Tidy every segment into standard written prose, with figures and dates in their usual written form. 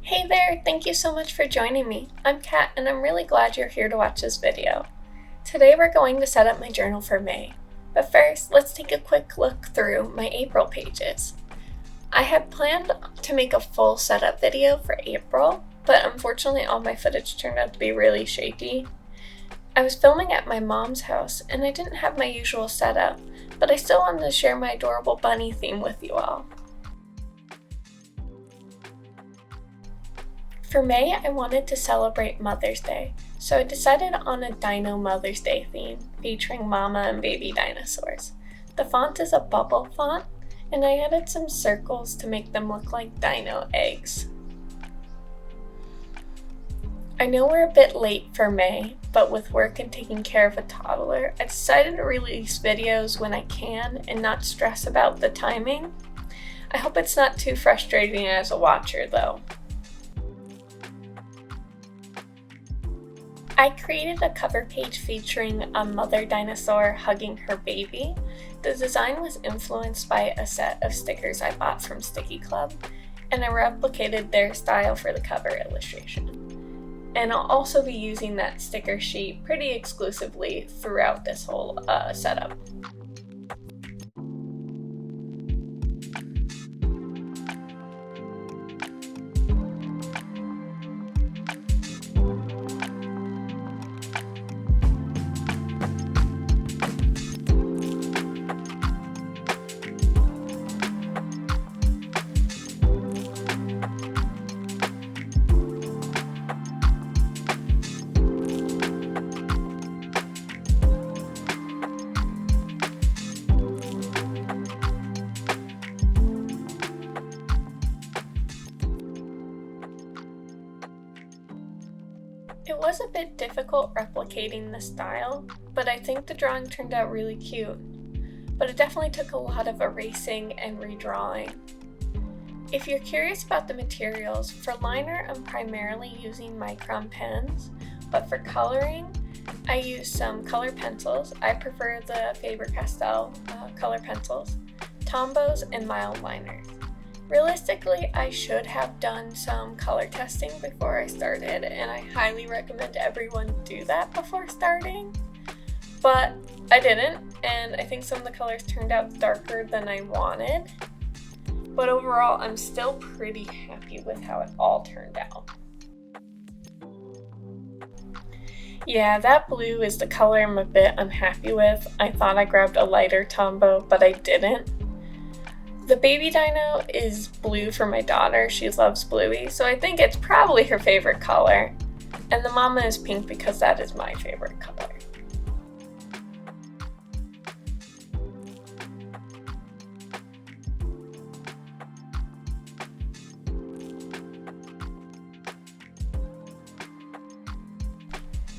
Hey there, thank you so much for joining me. I'm Kat and I'm really glad you're here to watch this video. Today we're going to set up my journal for May. But first, let's take a quick look through my April pages. I had planned to make a full setup video for April, but unfortunately all my footage turned out to be really shaky. I was filming at my mom's house and I didn't have my usual setup, but I still wanted to share my adorable bunny theme with you all. For May, I wanted to celebrate Mother's Day, so I decided on a Dino Mother's Day theme featuring mama and baby dinosaurs. The font is a bubble font, and I added some circles to make them look like dino eggs. I know we're a bit late for May, but with work and taking care of a toddler, I decided to release videos when I can and not stress about the timing. I hope it's not too frustrating as a watcher though. I created a cover page featuring a mother dinosaur hugging her baby. The design was influenced by a set of stickers I bought from Sticky Club, and I replicated their style for the cover illustration. And I'll also be using that sticker sheet pretty exclusively throughout this whole setup. It was a bit difficult replicating the style, but I think the drawing turned out really cute. But it definitely took a lot of erasing and redrawing. If you're curious about the materials, for liner I'm primarily using micron pens, but for coloring I use some color pencils. I prefer the Faber Castell color pencils, Tombows, and mild liners. Realistically, I should have done some color testing before I started, and I highly recommend everyone do that before starting. But I didn't, and I think some of the colors turned out darker than I wanted. But overall, I'm still pretty happy with how it all turned out. Yeah, that blue is the color I'm a bit unhappy with. I thought I grabbed a lighter Tombow, but I didn't. The baby dino is blue for my daughter. She loves bluey, so I think it's probably her favorite color. And the mama is pink because that is my favorite color.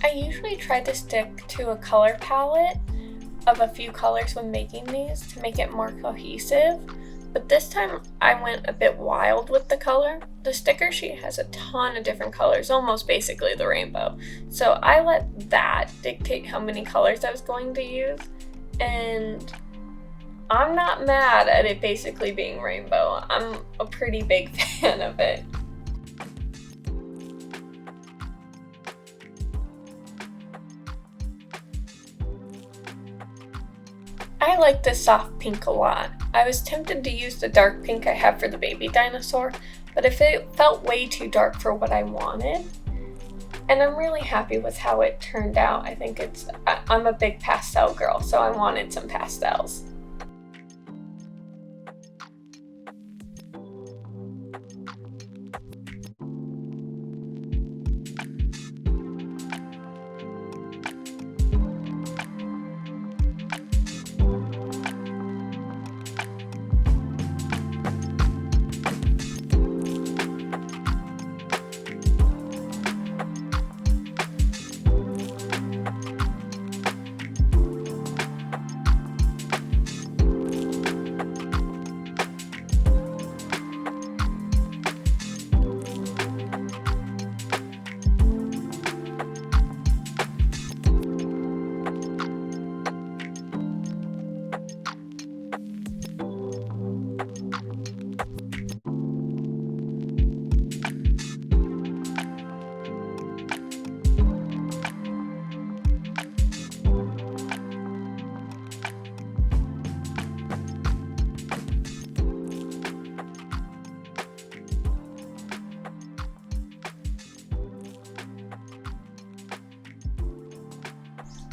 I usually try to stick to a color palette of a few colors when making these to make it more cohesive. But this time I went a bit wild with the color. The sticker sheet has a ton of different colors, almost basically the rainbow. So I let that dictate how many colors I was going to use. And I'm not mad at it basically being rainbow. I'm a pretty big fan of it. I like this soft pink a lot. I was tempted to use the dark pink I have for the baby dinosaur, but if it felt way too dark for what I wanted, and I'm really happy with how it turned out. I think I'm a big pastel girl, so I wanted some pastels.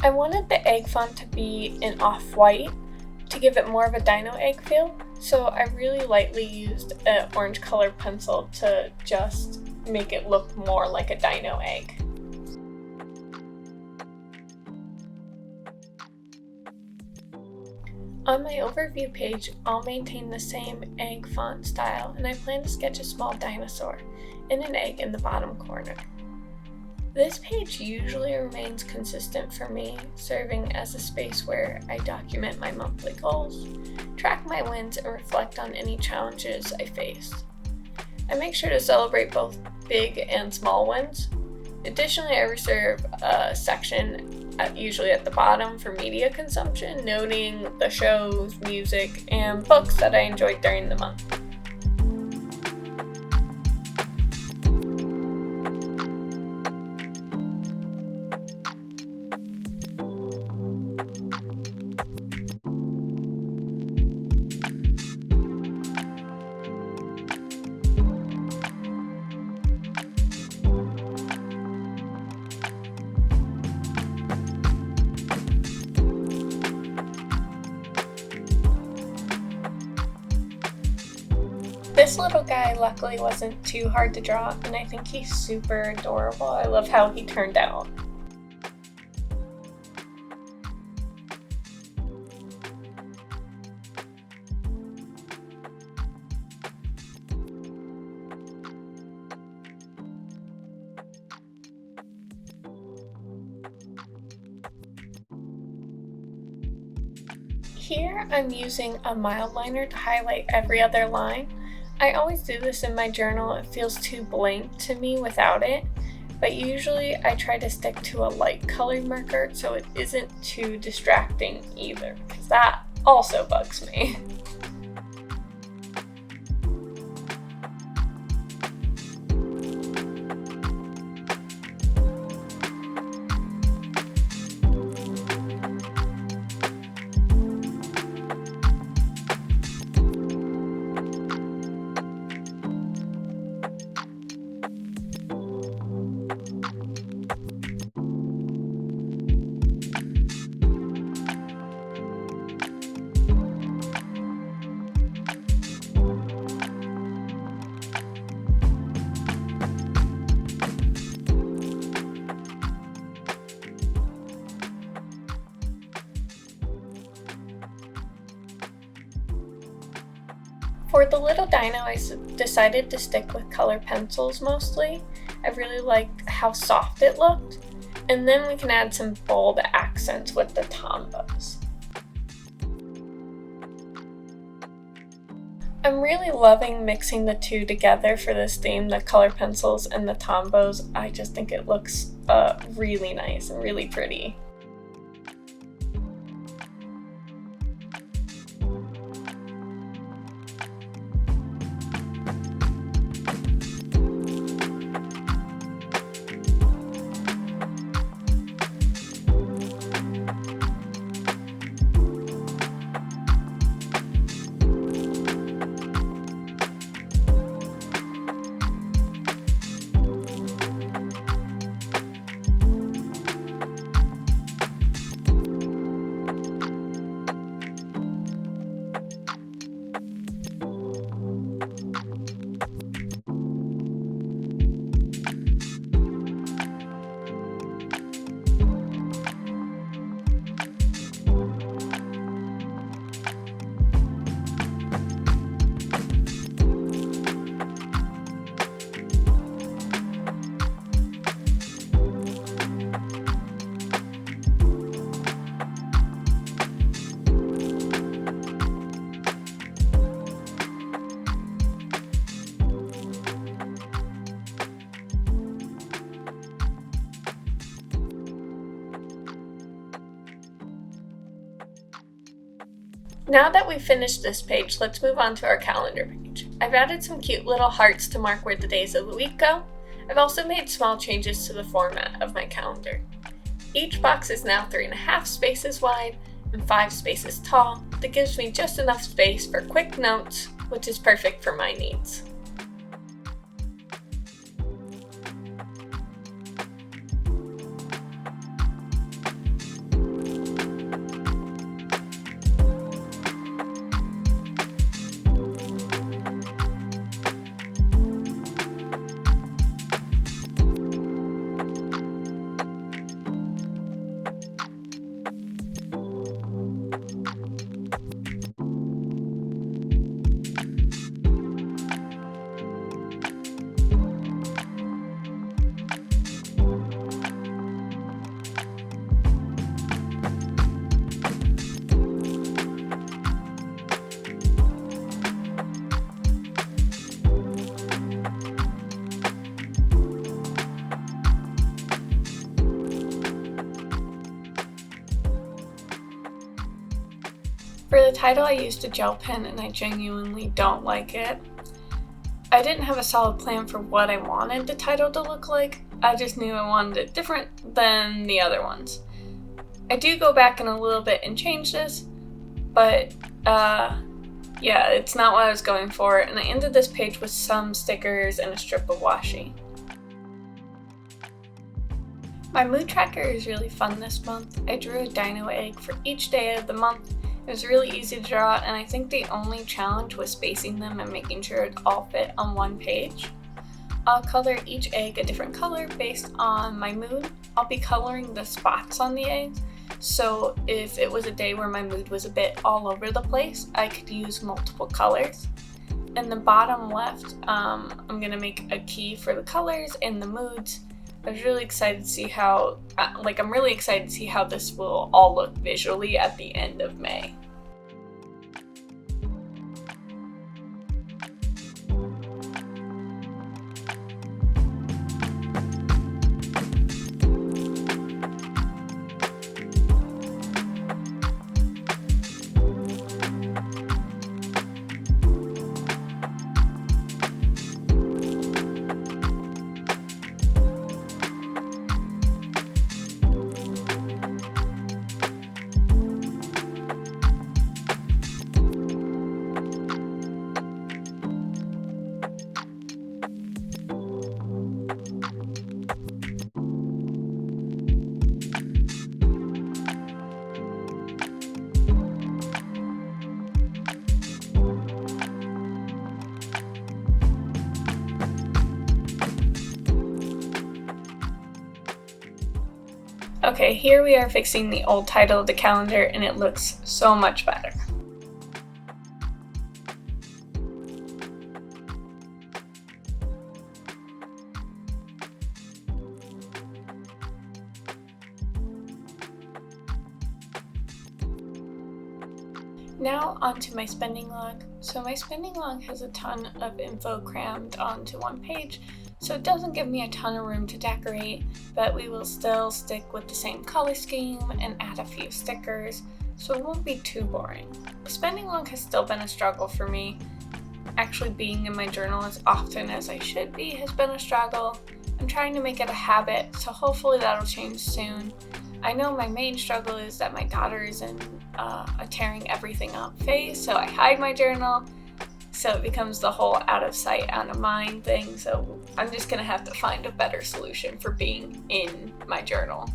I wanted the egg font to be an off-white to give it more of a dino egg feel, so I really lightly used an orange colored pencil to just make it look more like a dino egg. On my overview page, I'll maintain the same egg font style, and I plan to sketch a small dinosaur and an egg in the bottom corner. This page usually remains consistent for me, serving as a space where I document my monthly goals, track my wins, and reflect on any challenges I face. I make sure to celebrate both big and small wins. Additionally, I reserve a section usually at the bottom for media consumption, noting the shows, music, and books that I enjoyed during the month. This little guy luckily wasn't too hard to draw, and I think he's super adorable. I love how he turned out. Here I'm using a mild liner to highlight every other line. I always do this in my journal. It feels too blank to me without it, but usually I try to stick to a light colored marker so it isn't too distracting either, because that also bugs me. For the little dino, I decided to stick with color pencils mostly. I really liked how soft it looked. And then we can add some bold accents with the Tombows. I'm really loving mixing the two together for this theme, the color pencils and the Tombows. I just think it looks really nice and really pretty. Now that we've finished this page, let's move on to our calendar page. I've added some cute little hearts to mark where the days of the week go. I've also made small changes to the format of my calendar. Each box is now 3.5 spaces wide and 5 spaces tall. That gives me just enough space for quick notes, which is perfect for my needs. the title I used a gel pen and I genuinely don't like it. I didn't have a solid plan for what I wanted the title to look like. I just knew I wanted it different than the other ones. I do go back in a little bit and change this, but yeah, it's not what I was going for, and I ended this page with some stickers and a strip of washi. My mood tracker is really fun this month. I drew a dino egg for each day of the month. It was really easy to draw, and I think the only challenge was spacing them and making sure it all fit on one page. I'll color each egg a different color based on my mood. I'll be coloring the spots on the eggs, so if it was a day where my mood was a bit all over the place, I could use multiple colors. In the bottom left, I'm going to make a key for the colors and the moods. I was really excited to see how, I'm really excited to see how this will all look visually at the end of May. Okay, here we are fixing the old title of the calendar and it looks so much better. Now onto my spending log. So my spending log has a ton of info crammed onto one page, so it doesn't give me a ton of room to decorate, but we will still stick with the same color scheme and add a few stickers, so it won't be too boring. The spending log has still been a struggle for me. Actually being in my journal as often as I should be has been a struggle. I'm trying to make it a habit, so hopefully that'll change soon. I know my main struggle is that my daughter is in a tearing everything up phase, so I hide my journal, so it becomes the whole out of sight, out of mind thing, so I'm just gonna have to find a better solution for being in my journal.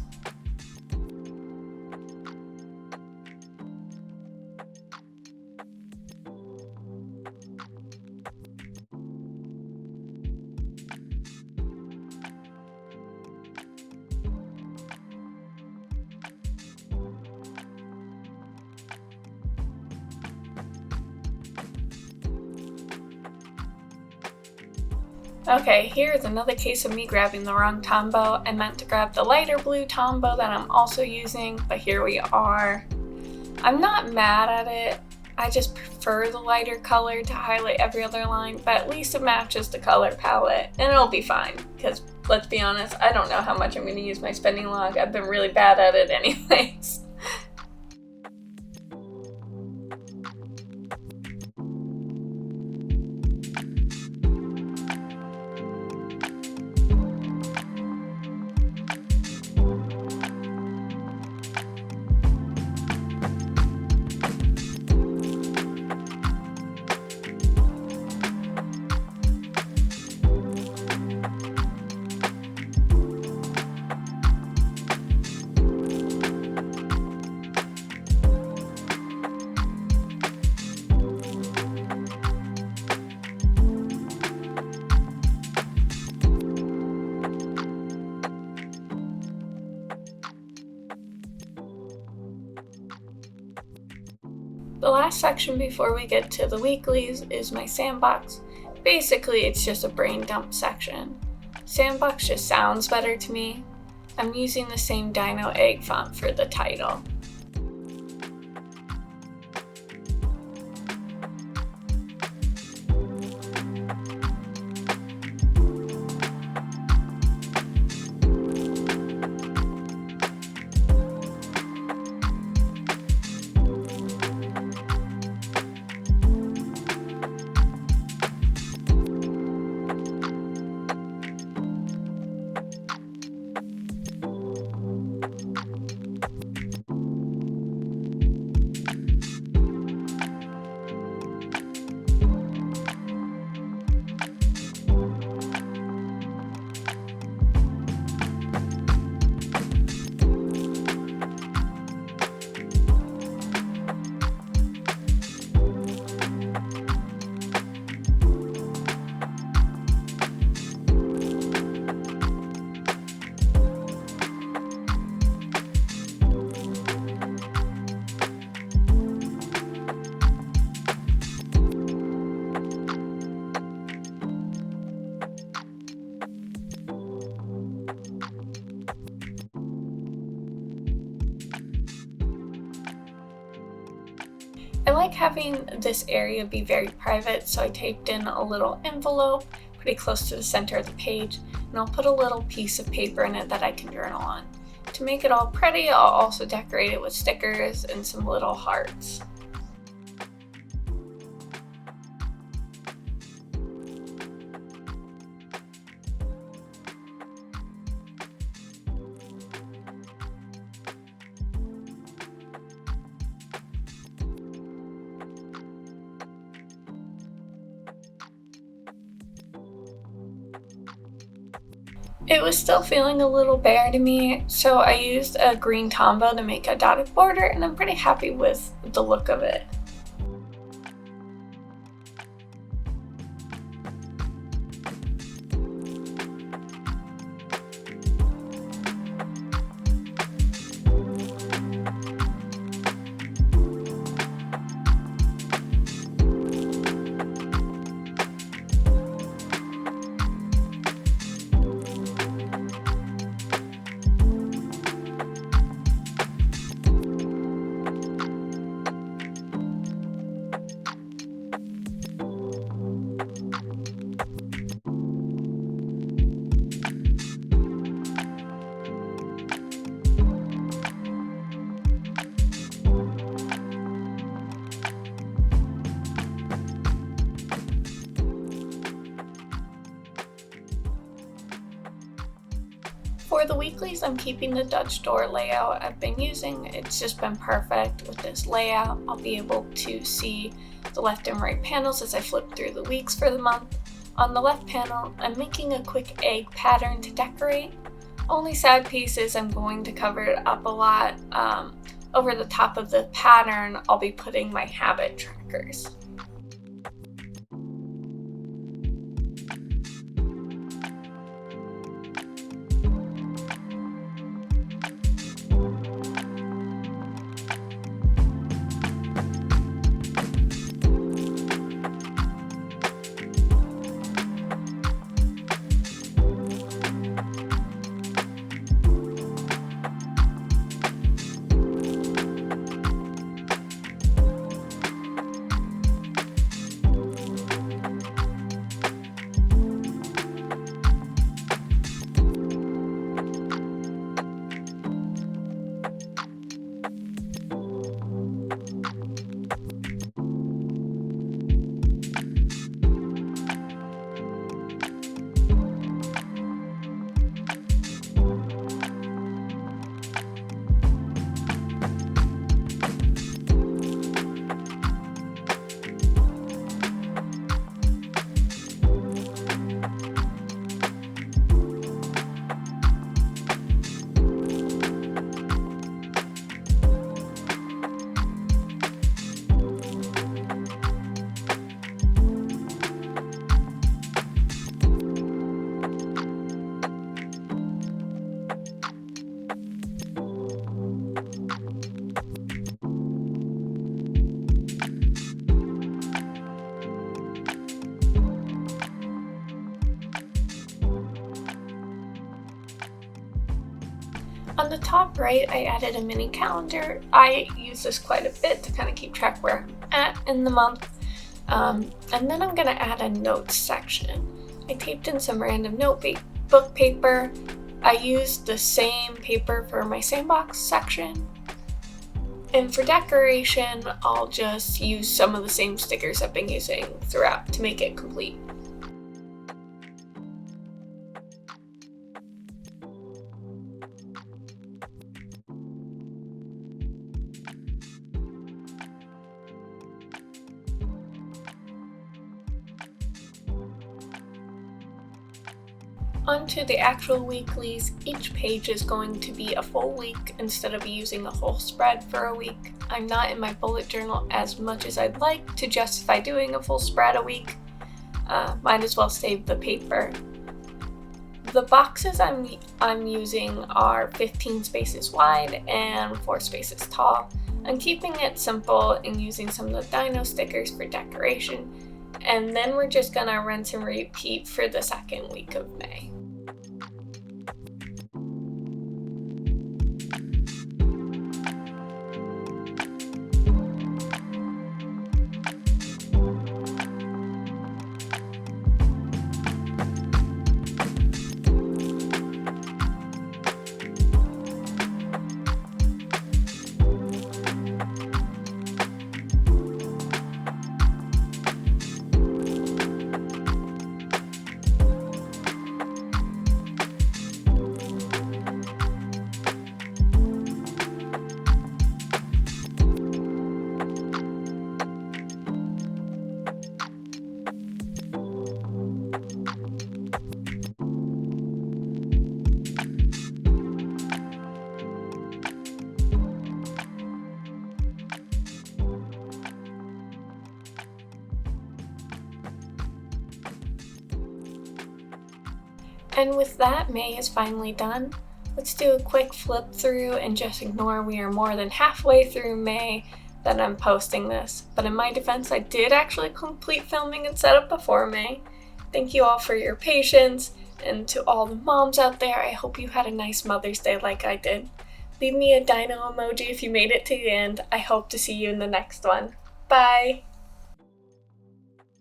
Okay, here's another case of me grabbing the wrong Tombow. I meant to grab the lighter blue Tombow that I'm also using, but here we are. I'm not mad at it. I just prefer the lighter color to highlight every other line, but at least it matches the color palette, and it'll be fine, because let's be honest, I don't know how much I'm going to use my spending log. I've been really bad at it anyways. The last section before we get to the weeklies is my sandbox. Basically, it's just a brain dump section. Sandbox just sounds better to me. I'm using the same Dino egg font for the title. like having this area be very private, so I taped in a little envelope pretty close to the center of the page, and I'll put a little piece of paper in it that I can journal on. To make it all pretty, I'll also decorate it with stickers and some little hearts. It was still feeling a little bare to me, so I used a green Tombow to make a dotted border, and I'm pretty happy with the look of it. For the weeklies, I'm keeping the Dutch door layout I've been using. It's just been perfect with this layout. I'll be able to see the left and right panels as I flip through the weeks for the month. On the left panel, I'm making a quick egg pattern to decorate. Only side piece is I'm going to cover it up a lot. Over the top of the pattern, I'll be putting my habit trackers. On the top right, I added a mini calendar. I use this quite a bit to kind of keep track where I'm at in the month. And then I'm going to add a notes section. I taped in some random notebook paper. I used the same paper for my sandbox section. And for decoration, I'll just use some of the same stickers I've been using throughout to make it complete. Onto the actual weeklies, each page is going to be a full week instead of using the whole spread for a week. I'm not in my bullet journal as much as I'd like to justify doing a full spread a week. Might as well save the paper. The boxes I'm using are 15 spaces wide and 4 spaces tall. I'm keeping it simple and using some of the dino stickers for decoration. And then we're just gonna rinse and repeat for the second week of May. And with that, May is finally done. Let's do a quick flip through and just ignore we are more than halfway through May that I'm posting this. But in my defense, I did actually complete filming and setup before May. Thank you all for your patience, and to all the moms out there, I hope you had a nice Mother's Day like I did. Leave me a dino emoji if you made it to the end. I hope to see you in the next one. Bye!